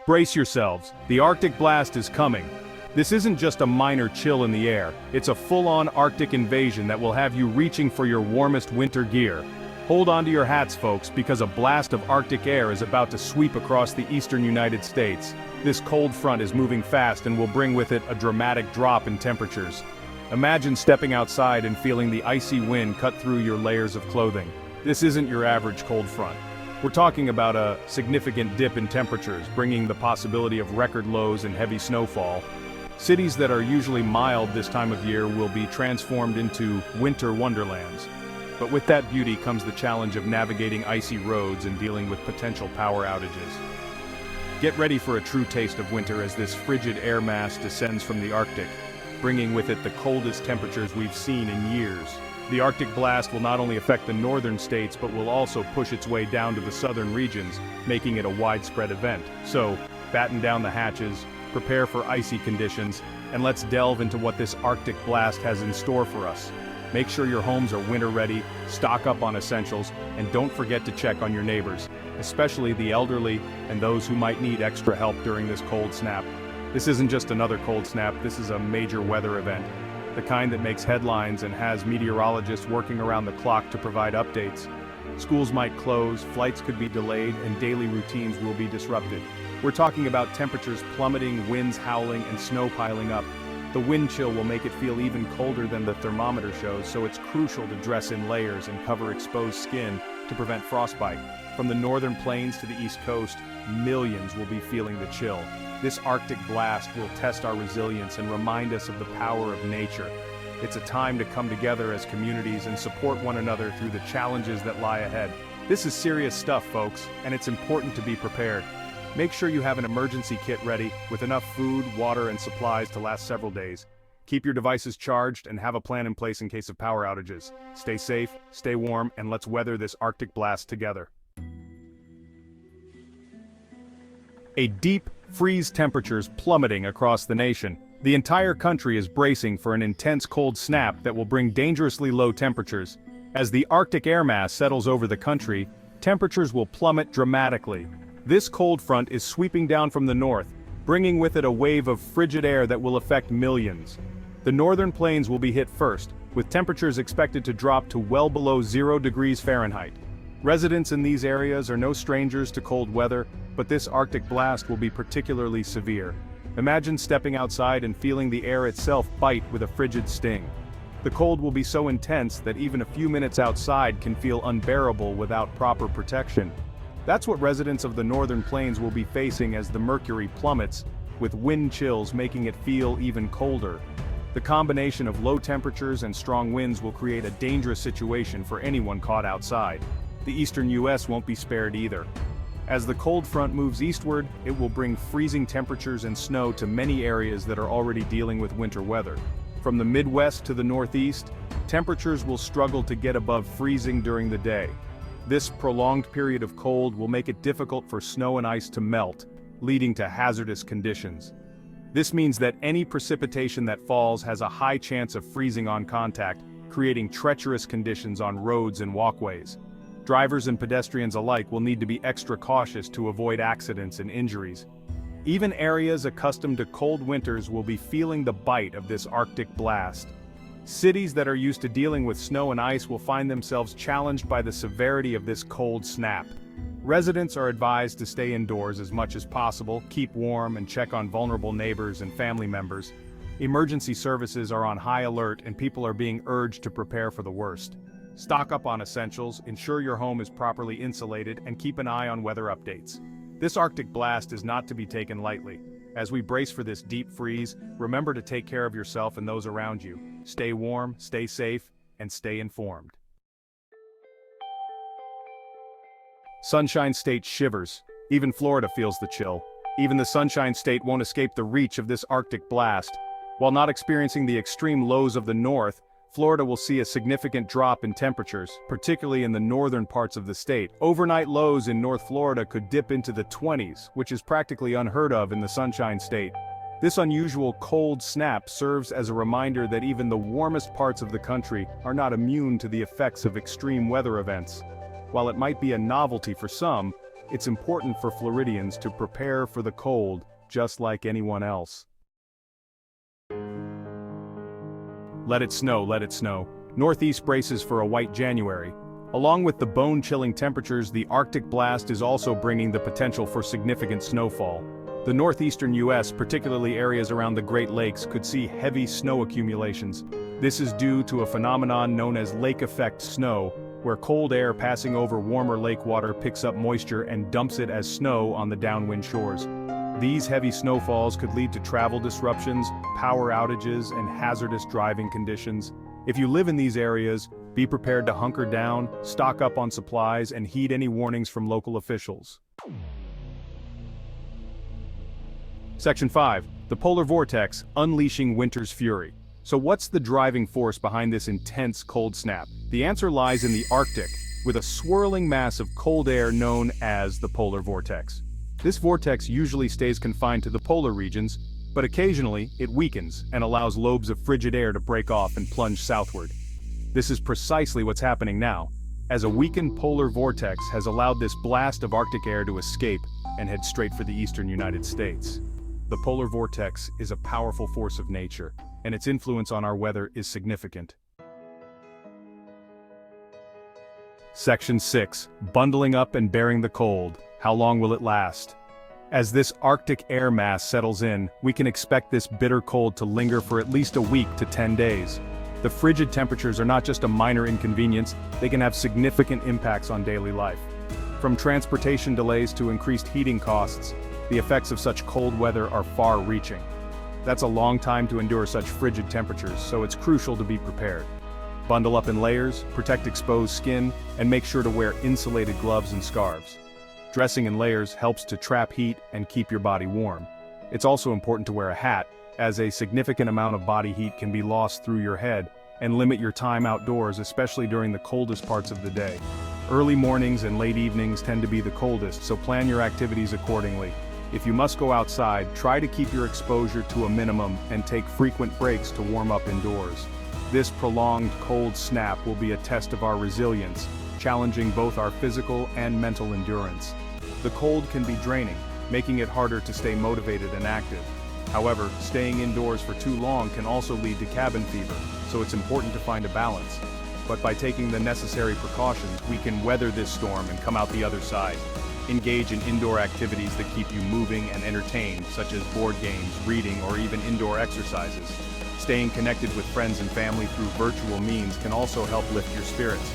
Brace yourselves, the Arctic blast is coming. This isn't just a minor chill in the air, it's a full-on Arctic invasion that will have you reaching for your warmest winter gear. Hold on to your hats, folks, because a blast of Arctic air is about to sweep across the eastern United States. This cold front is moving fast and will bring with it a dramatic drop in temperatures. Imagine stepping outside and feeling the icy wind cut through your layers of clothing. This isn't your average cold front. We're talking about a significant dip in temperatures, bringing the possibility of record lows and heavy snowfall. Cities that are usually mild this time of year will be transformed into winter wonderlands. But with that beauty comes the challenge of navigating icy roads and dealing with potential power outages. Get ready for a true taste of winter as this frigid air mass descends from the Arctic, bringing with it the coldest temperatures we've seen in years. The Arctic blast will not only affect the northern states but will also push its way down to the southern regions, making it a widespread event. So, batten down the hatches, prepare for icy conditions, and let's delve into what this Arctic blast has in store for us. Make sure your homes are winter ready, stock up on essentials, and don't forget to check on your neighbors, especially the elderly and those who might need extra help during this cold snap. This isn't just another cold snap, this is a major weather event. The kind that makes headlines and has meteorologists working around the clock to provide updates. Schools might close, flights could be delayed, and daily routines will be disrupted. We're talking about temperatures plummeting, winds howling, and snow piling up. The wind chill will make it feel even colder than the thermometer shows, so it's crucial to dress in layers and cover exposed skin to prevent frostbite. From the northern plains to the east coast, millions will be feeling the chill. This Arctic blast will test our resilience and remind us of the power of nature. It's a time to come together as communities and support one another through the challenges that lie ahead. This is serious stuff, folks, and it's important to be prepared. Make sure you have an emergency kit ready, with enough food, water, and supplies to last several days. Keep your devices charged and have a plan in place in case of power outages. Stay safe, stay warm, and let's weather this Arctic blast together. A deep freeze temperatures plummeting across the nation. The entire country is bracing for an intense cold snap that will bring dangerously low temperatures. As the Arctic air mass settles over the country, temperatures will plummet dramatically. This cold front is sweeping down from the north, bringing with it a wave of frigid air that will affect millions. The northern plains will be hit first, with temperatures expected to drop to well below 0 degrees Fahrenheit. Residents in these areas are no strangers to cold weather, but this Arctic blast will be particularly severe. Imagine stepping outside and feeling the air itself bite with a frigid sting. The cold will be so intense that even a few minutes outside can feel unbearable without proper protection. That's what residents of the northern plains will be facing as the mercury plummets, with wind chills making it feel even colder. The combination of low temperatures and strong winds will create a dangerous situation for anyone caught outside. The eastern U.S. won't be spared either. As the cold front moves eastward, it will bring freezing temperatures and snow to many areas that are already dealing with winter weather. From the Midwest to the Northeast, temperatures will struggle to get above freezing during the day. This prolonged period of cold will make it difficult for snow and ice to melt, leading to hazardous conditions. This means that any precipitation that falls has a high chance of freezing on contact, creating treacherous conditions on roads and walkways. Drivers and pedestrians alike will need to be extra cautious to avoid accidents and injuries. Even areas accustomed to cold winters will be feeling the bite of this Arctic blast. Cities that are used to dealing with snow and ice will find themselves challenged by the severity of this cold snap. Residents are advised to stay indoors as much as possible, keep warm, and check on vulnerable neighbors and family members. Emergency services are on high alert and people are being urged to prepare for the worst. Stock up on essentials, ensure your home is properly insulated, and keep an eye on weather updates. This Arctic blast is not to be taken lightly. As we brace for this deep freeze, remember to take care of yourself and those around you. Stay warm, stay safe, and stay informed. Sunshine State shivers. Even Florida feels the chill. Even the Sunshine State won't escape the reach of this Arctic blast. While not experiencing the extreme lows of the north, Florida will see a significant drop in temperatures, particularly in the northern parts of the state. Overnight lows in North Florida could dip into the 20s, which is practically unheard of in the Sunshine State. This unusual cold snap serves as a reminder that even the warmest parts of the country are not immune to the effects of extreme weather events. While it might be a novelty for some, it's important for Floridians to prepare for the cold, just like anyone else. Let it snow, let it snow. Northeast braces for a white January. Along with the bone-chilling temperatures, the Arctic blast is also bringing the potential for significant snowfall. The northeastern U.S., particularly areas around the Great Lakes, could see heavy snow accumulations. This is due to a phenomenon known as lake effect snow, where cold air passing over warmer lake water picks up moisture and dumps it as snow on the downwind shores. These heavy snowfalls could lead to travel disruptions, power outages, and hazardous driving conditions. If you live in these areas, be prepared to hunker down, stock up on supplies, and heed any warnings from local officials. Section 5. The Polar Vortex, Unleashing Winter's Fury. So what's the driving force behind this intense cold snap? The answer lies in the Arctic, with a swirling mass of cold air known as the Polar Vortex. This vortex usually stays confined to the polar regions, but occasionally it weakens and allows lobes of frigid air to break off and plunge southward. This is precisely what's happening now, as a weakened polar vortex has allowed this blast of Arctic air to escape and head straight for the eastern United States. The polar vortex is a powerful force of nature, and its influence on our weather is significant. Section 6. Bundling up and bearing the cold. How long will it last? As this Arctic air mass settles in, we can expect this bitter cold to linger for at least a week to 10 days. The frigid temperatures are not just a minor inconvenience, they can have significant impacts on daily life. From transportation delays to increased heating costs, the effects of such cold weather are far-reaching. That's a long time to endure such frigid temperatures, so it's crucial to be prepared. Bundle up in layers, protect exposed skin, and make sure to wear insulated gloves and scarves. Dressing in layers helps to trap heat and keep your body warm. It's also important to wear a hat, as a significant amount of body heat can be lost through your head, and limit your time outdoors, especially during the coldest parts of the day. Early mornings and late evenings tend to be the coldest, so plan your activities accordingly. If you must go outside, try to keep your exposure to a minimum and take frequent breaks to warm up indoors. This prolonged cold snap will be a test of our resilience, challenging both our physical and mental endurance. The cold can be draining, making it harder to stay motivated and active. However, staying indoors for too long can also lead to cabin fever, so it's important to find a balance. But by taking the necessary precautions, we can weather this storm and come out the other side. Engage in indoor activities that keep you moving and entertained, such as board games, reading, or even indoor exercises. Staying connected with friends and family through virtual means can also help lift your spirits.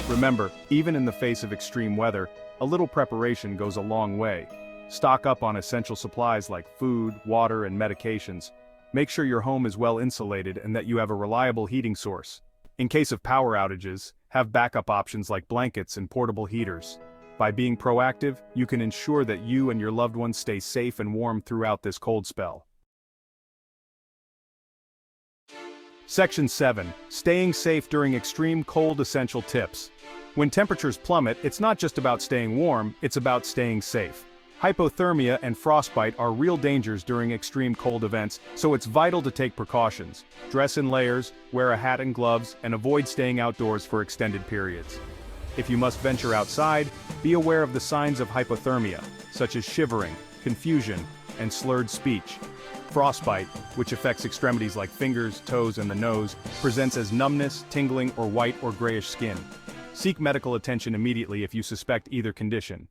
Remember, even in the face of extreme weather, a little preparation goes a long way. Stock up on essential supplies like food, water, and medications. Make sure your home is well insulated and that you have a reliable heating source. In case of power outages, have backup options like blankets and portable heaters. By being proactive, you can ensure that you and your loved ones stay safe and warm throughout this cold spell. Section 7. Staying safe during extreme cold essential tips. When temperatures plummet, it's not just about staying warm, it's about staying safe. Hypothermia and frostbite are real dangers during extreme cold events, so it's vital to take precautions. Dress in layers, wear a hat and gloves, and avoid staying outdoors for extended periods. If you must venture outside, be aware of the signs of hypothermia, such as shivering, confusion, and slurred speech. Frostbite, which affects extremities like fingers, toes, and the nose, presents as numbness, tingling, or white or grayish skin. Seek medical attention immediately if you suspect either condition.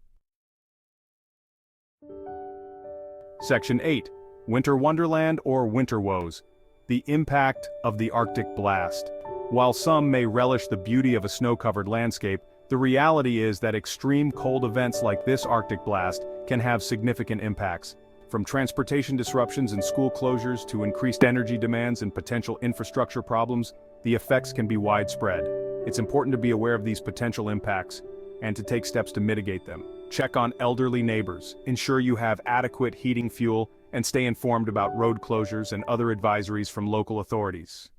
Section 8. Winter Wonderland or Winter Woes. The impact of the Arctic blast. While some may relish the beauty of a snow-covered landscape, the reality is that extreme cold events like this Arctic blast can have significant impacts. From transportation disruptions and school closures to increased energy demands and potential infrastructure problems, the effects can be widespread. It's important to be aware of these potential impacts and to take steps to mitigate them. Check on elderly neighbors, ensure you have adequate heating fuel, and stay informed about road closures and other advisories from local authorities.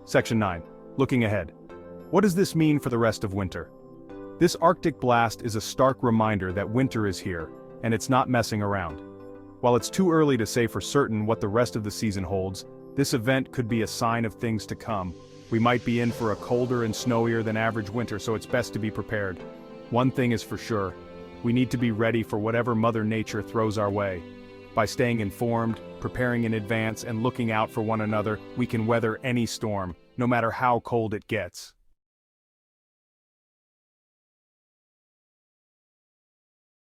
Section 9. Looking ahead. What does this mean for the rest of winter? This Arctic blast is a stark reminder that winter is here, and it's not messing around. While it's too early to say for certain what the rest of the season holds, this event could be a sign of things to come. We might be in for a colder and snowier than average winter, so it's best to be prepared. One thing is for sure. We need to be ready for whatever Mother Nature throws our way. By staying informed, preparing in advance, and looking out for one another, we can weather any storm, no matter how cold it gets.